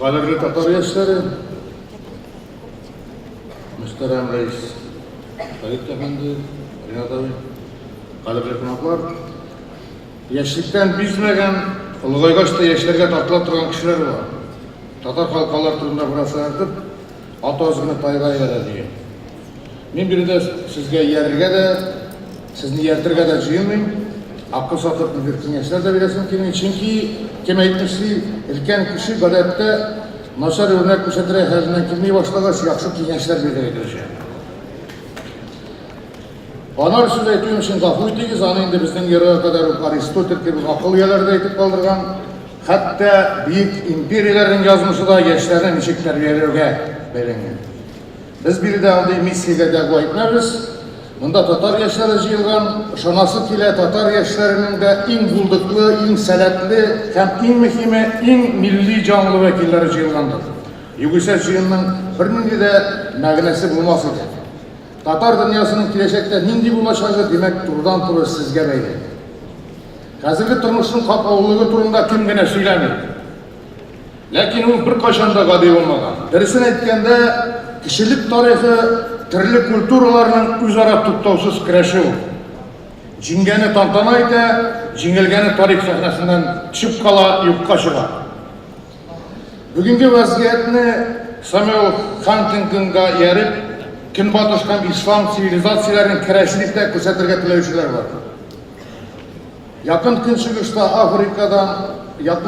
Qadrli Tatar yoshları, muhtaram rais Farid efendi, Rinat abi, qadrli qonaqlar, yoshlikdan bizmagan, ulg'aygach yoshlarga tortila turgan kishilar bor. Tatar xalqlar turida birasi aytib, ota o'zini toyga aylanadi. Men birida sizga yerga de, sizni yertirga de jiyilmayman. Akıl satıp bir kengeçler de bilesin ki, çünkü kim aytmıştı, ilken kişi gadette nasar örnek köşedire halinden kimliği başlagach, yaxşı kengeçler bildirecek. Anar söz aytığım için gafı itigiz, ana indi bizden yarıya kadar Aristotel gibi akıl yerlerde aytıp kaldırgan, hatta büyük imperilerin yazmışı da gençlerine nişik terbiyelerge belirgen. Biz bir de aldığı missiyle de aytmamız. Bunda Tatar yaşları jıyılgan, şanası kile Tatar yaşlarının da en bulduklu, en seletli, hem en mühimi, en milli canlı vekilleri jıyılgandır. Yugosel jıyının birinin de məgnesi bulması idi. Tatar dünyasının kileşekte hindi bulaşacağı demek turdan turu sizge beyli. Hazırki turmuşun kapavuluğu turunda kim gene söylemedi. Lakin o bir kaşanda gadi olmadan. Birisine etkende kişilik tarihi türlü kulturalarının üzara tuttavsız kreşi o. Cingeni tantanaydı, cingilgeni tarih sahnesinden çıp kala yukka çığa. Bugünkü vaziyetini Samuel Huntington'ga yerip, Günbatışkan İslam sivilizasyonlarının kreşilikte kösetirge tilevçiler var. Yakın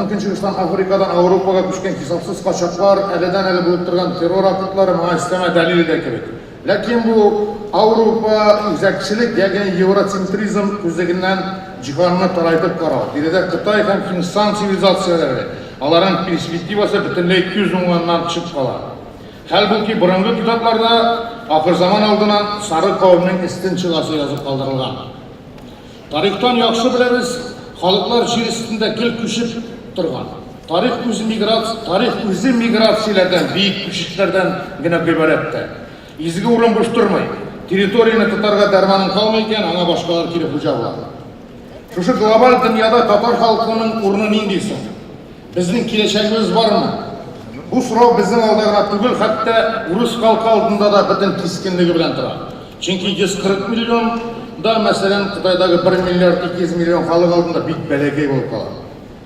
Künçülistan Afrika'dan Avrupa'ya düşken hesapsız kaçaklar, eleden ele bulup durgan terör akıtları bana isteme delili de gerek. Lakin bu Avrupa üzekçilik yani Eurocentrizm üzerinden cihanını taraytıp karar. Bir de Kıtay hem Hindistan sivilizasyonları, onların perspektivası bütünle 200 unvandan çıkıp kalar. Halbuki burunlu kitaplarda ahir zaman aldığından sarı kavminin istin çıgası yazıp kaldırılgan. Tarihten yaxşı biliriz, halklar jir üstünde gil küçüp durgan. Tarih özü migratsiyalardan, büyük küçüklerden yine ibarettir. İzgi urun boş durmayın. Teritoriyini Tatarga dermanın kalmayken ana başkalar kirip ucavlar. Şu global dünyada Tatar halkının urunu nindiysin? Bizden kileşegimiz var mı? Bu soru bizim aldığına tügül, hatta Rus halkı altında da bütün keskinliği bilen durar. Çünkü 140 milyon da mesela Kıtay'daki 1 milyar 200 milyon halk altında bir belege olup kalır.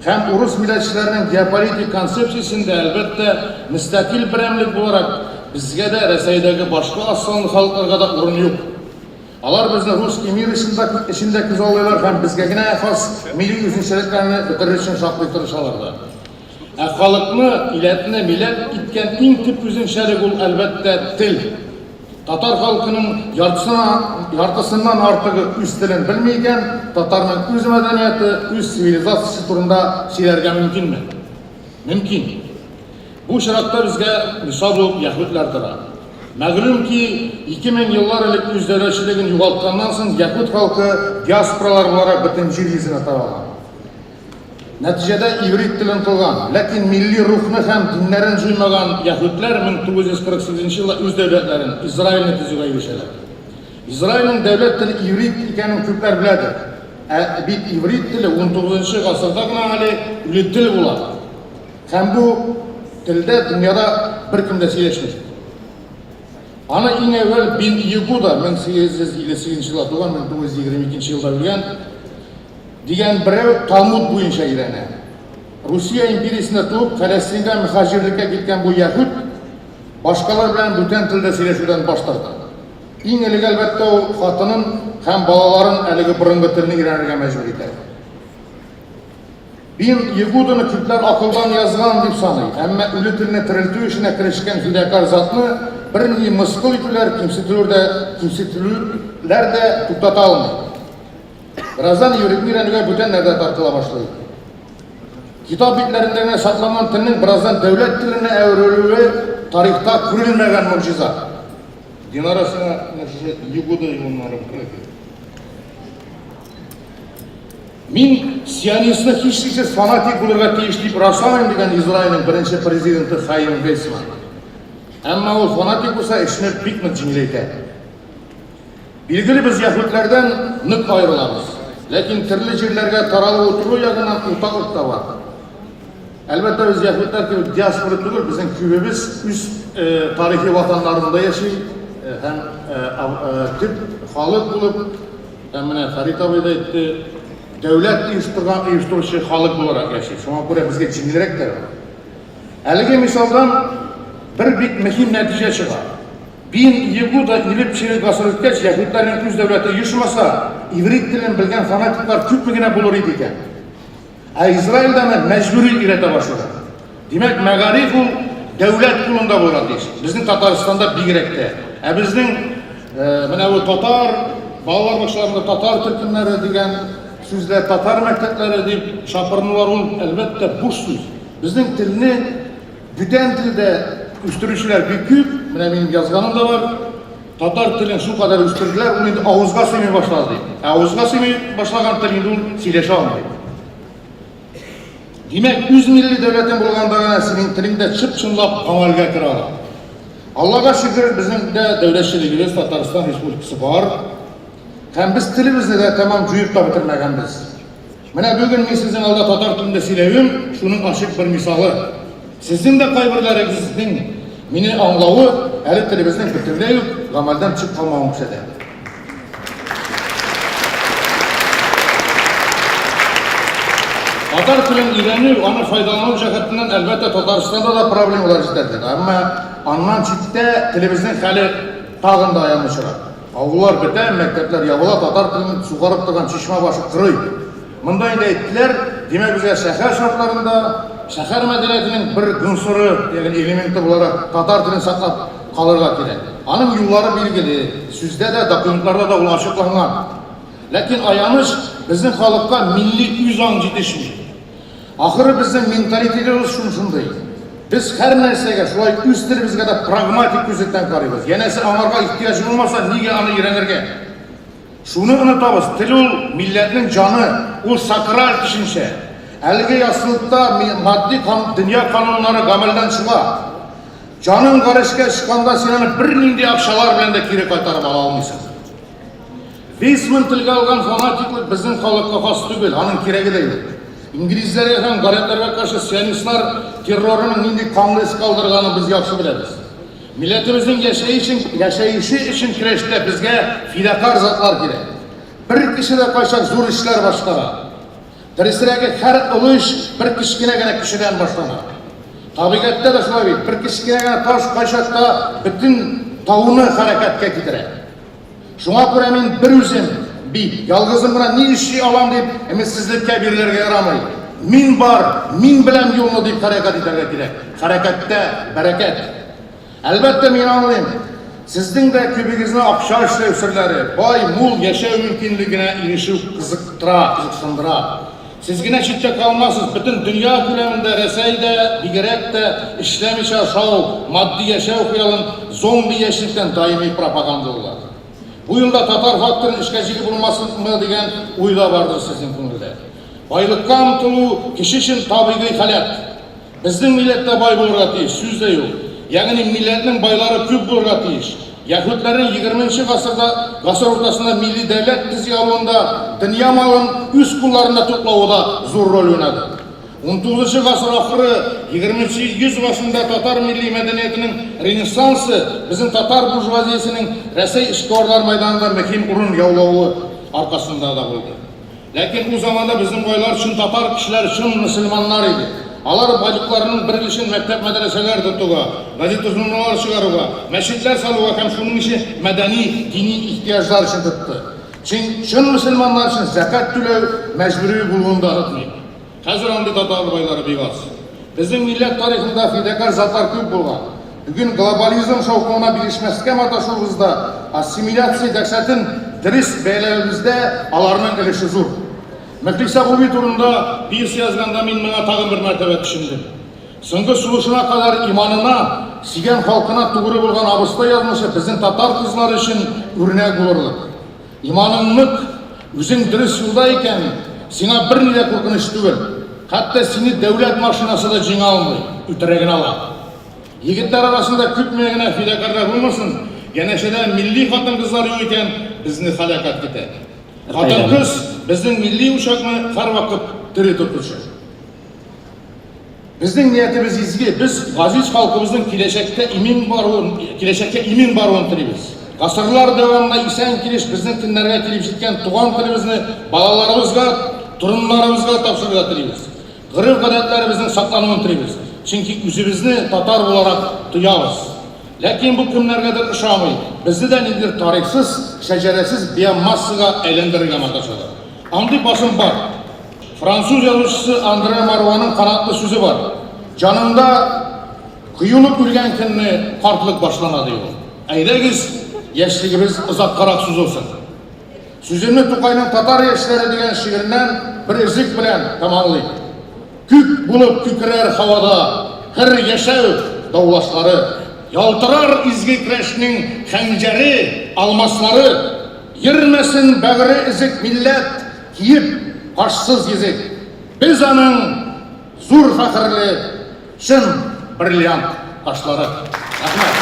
Hem Rus milletçilerinin geopolitik konsepsiyasında elbette müstakil bir emlik olarak bizge de Resey'deki başka aslanlı halklarga da urun yok. Alar bizni Rus emir içinde kızalıyorlar hem bizge yine has milli üzünçeliklerini bitirir için şaklaytırışalardı. Halkını, illetini millet gitken en tip üzünçelik ol elbette dil. Tatar halkının yartısından artığı üst dilin bilmeyken, Tatar'ın öz medeniyeti, öz sivilizasyonu turunda şeylerge mümkün mü? Mümkün. Bu şartta bizge misal olup Yahudlardır. Mağlum ki 2000 yıllar ilik özdereşiliğini yuvaltkandan sonra Yahud halkı diasporalar olarak bütün jir yüzüne taralan. Neticede ivrit dilin kılgan, lakin milli ruhunu hem dinlerin juymagan Yahudlar 1948 yılda öz devletlerin İsrail'ini tüzüge erişeler. İsrail'in devlet dili ivrit ikenin Türkler biledir. Bir ivrit dili 19. asırda hali ülü dil bular. Hem bu dilde dünyada bir kimde söyleşmiş. Ana en evvel Bin Yehuda 1858 yılda doğan 1922 yılda ölen diyen birev Talmud boyunca irene. Rusya imperiyasında tuğup Filistin'de mühacirlike gitken bu Yahud başkalar bilen bütün tilde söyleşiden başlardı. En ilgi elbette o hatının hem balaların eligi burungu tilini irenirge mecbur eder. Bin Yehudunu Kürtler akıldan yazılan deyip sanıyı. Ama ölü tilini tiriltü işine kirişken fidakar zatını birini mıskıl itiler, kimsitülürler de tuttata almayı. Birazdan yürütme irenige bütünlerde tartıla başladı. Kitap bitlerinden saklanan tilinin birazdan devlet tiline evrilüğü tarihte kurulmayan muciza. Din arasına Yehuda imanları bırakıyor. Min Siyonistni hiçsiz fanatik olurga teyişleyip rastlamayın degen İsrail'in birinci prezidenti Chaim Weizmann. Ama o fanatik olsa işini bitmek cimriyete. Bilgili biz Yahudlardan nık ayrılamız. Lakin türlü yerlerge taralı oturuyor yakından utak da var. Elbette biz Yahudlar gibi diaspora tutulur, bizim kübemiz üst tarihi vatanlarında yaşayıp, hem Türk halk bulup, hem Farid abi da etti, devlet uyuşturucu halk olarak yaşayıp, şuna göre bizge cindirek de var. Әлгі мисалдан bir mühim netice çıkar. 1700 ilip çeyrek asır ötkeç, Yahudların üst devleti yuşmasa, ivrit dilini bilgen fanatikler küpmügüne bulur idiken. İsrail'den mecburi irete başladı. Demek megarif ol, devlet kulunda болады. Bizim Tataristan'da bigirekte. Bizim bu Tatar, bağlar başlarında Tatar Türkmenleri diyen sözler, Tatar mektepleri deyip şapırınılar ol, elbette bu söz. Bizim dilini büten dilde üstürüşler büküp, benim yazganım da var, Tatar dilini şu kadar üstürdüler, onu ağızga sığmaya başladı. Ağızga sığmaya başlayan dilini sileşe almayı. Demek, üz milli devletin bulgandağına senin tilinde çıp-çınlap kamalga kira ala. Allah'a şükür bizim de devletçiliğimiz Tataristan Respublikası var. Hem biz tilimizni de tamam cüyüp da bitirmegenbiz. Bugün ben sizin alda Tatar tilinde sileyim, şunun açık bir misalı. Sizin de kaybırlarınızın meni anlağı, eli tilimizden bitirleyip, gamalden çık kalmamız eder. Tatar tilini iğrenir, onu faydalanıp cəhətindən elbette Tataristan'da da problem olar isterdik. Ama andan çitte tilimizin hali tağında ayağmışlar. Avlular biten, mektepler yavula Tatar tilini suğarıp durgan çişme başı kırıy. Bundan da ettiler, demek bize şehir şartlarında, şehir medeniyetinin bir günsürü, yani elementi olarak Tatar tilini saklap kalırga gerek. Anın yolları bilgili, sizde de, dokumentlarda da açıklanan. Lakin ayağımız bizim halkka milli yüzan cidişmiş. Ahırı bizim mentalitetimiz şunday. Biz her nersege şulay üst dilimizge de pragmatik gözetten karıyız. Yenesi anarga ihtiyacı olmasa niye anı iğrenirge? Şunu unutabız, til ol milletinin canı, o sakral düşünce. Elge yasılıkta maddi dünya kanunları gamelden çığa. Canın karışke çıkanda senin bir nindi akşalar bilen de kiri kaytarıp alalmışsın. 5000 tilge algan fanatiklik bizim halkka has tügül, anın kiregi değil. İngilizlere hem garetlerine karşı Siyonistler terörünün indi kanlı iz kaldırganı biz yaxşı biliriz. Milletimizin yaşayışı için kireçte bizge fidakar zatlar gerek. Bir kişi de kaçak zor işler başlara. Derisirege her oluş bir kişine gene kişiden başlana. Tabiatte de şuna bir kişine gene taş kaçakta bütün tavuğunu hareketke getirir. Şuna göre ben bir üzüm, yalgızım buna ne işi alam deyip ümitsizlikle birilerine yaramayı. Min var, min bilem yolunu deyip hareket ederek gerek. Harekette bereket. Elbette ben anlayayım. Sizin de kübünüzün akşar işlevsirleri, bay mul yaşa mümkünlüğüne erişip kızıksındıra. Siz yine çitte kalmazsınız. Bütün dünya güleminde, Resey'de, Bigerek'te işlemişe şov, maddi yaşa okuyalım, zombi yeşillikten daimi propaganda olar. Bu yılda Tatar faktörün işgecili bulunması mı diyen uyda vardır sizin konuda. Baylıkka amtılı kişi için tabiği halat. Bizim millette bay bulurga deyiş, söz de yok. Yani milletin bayları küp bulurga deyiş. Yahudların 20. asır ortasında milli devlet dizi alında dünya malın üst kullarında toplauda zor rol oynadı. 19. asır ahırı 20. yüz başında Tatar milli medeniyetinin renesansı bizim Tatar burjuvaziyesinin Resey işgorlar meydanında mühim urun yavlağı arkasında da oldu. Lakin bu zamanda bizim boylar için Tatar kişiler için Müslümanlar idi. Alar baylıklarının birleşin mektep medreseler tuttuğa, gazete jurnalar çıkarığa, meşitler salığa hem şunun işi medeni, dini ihtiyaçlar için tuttu. Çin Müslümanlar için zekat tülü mecburi bulunduğunda tutmayın. Hazır andi Tatar bayları biğaz. Bizim millet tarihinde fidakar zatlar küp bulgan. Bugün globalizm şovkuğuna birleşmezke mataşuruzda asimilyasiya dehşetin diriz beylerimizde alarının ilişi zor. Müftisa bu turunda bir yazganda men bana tağın bir mertebe düşündüm. Soңғы suluşuna kadar imanına, sigen halkına tuğru bulgan abısta yazmışı bizim Tatar kızlar için örnek olurlar. İmanınlık, üzün dürüst yoldayken sana bir nile korkunç tügül. Hatta seni devlet maşinası da cina almay, ütüregin ala. Yigitler arasında kütmeyene fidakarlar olmasın, geneşeden milli kadın kızlar yokken bizni halakat gider. Kadın kız bizim milli uşak mı her vakit diri tutuşur. Bizning niyatimiz izgi, biz aziz xalqimizning kelajakka imin baruын tilaymiz. Asırlar davomida isen kelish bizning kunlarga kelib jetgan tug'an tilimizni balalarimizga, torunlarimizga topshirishga tilaymiz. G'urf-odatlarimizning saqlanishini tilaymiz. Chunki o'zimizni tatar olarak tuyamiz. Lakin bu kimlargadir ishonmay, bizni de nedir tarixsiz, shajarasiz biomassaga aylantirgan matashadi. Amdi boshim bor. Fransuz yazuvchisi Andre Marvan'ın kanatlı sözü var. Canında kıyılıp ülgen kendine kartlık başlana diyor. Eylegiz, yaşlığımız uzakkarak söz olsun. Sözünü Tukay'ın Tatar yaşları diyen şiirinden bir ezik bilen tamamlayın. Kük bulup kükrer havada, her yaşav davlaşları, yaltırar izgi kreşinin xəncəri, almasları, yirmesin bəğri ezik millet, kiyip, başsız gezek. Biz onun zur fakirli, şın, brilyant taşları. Rahmet.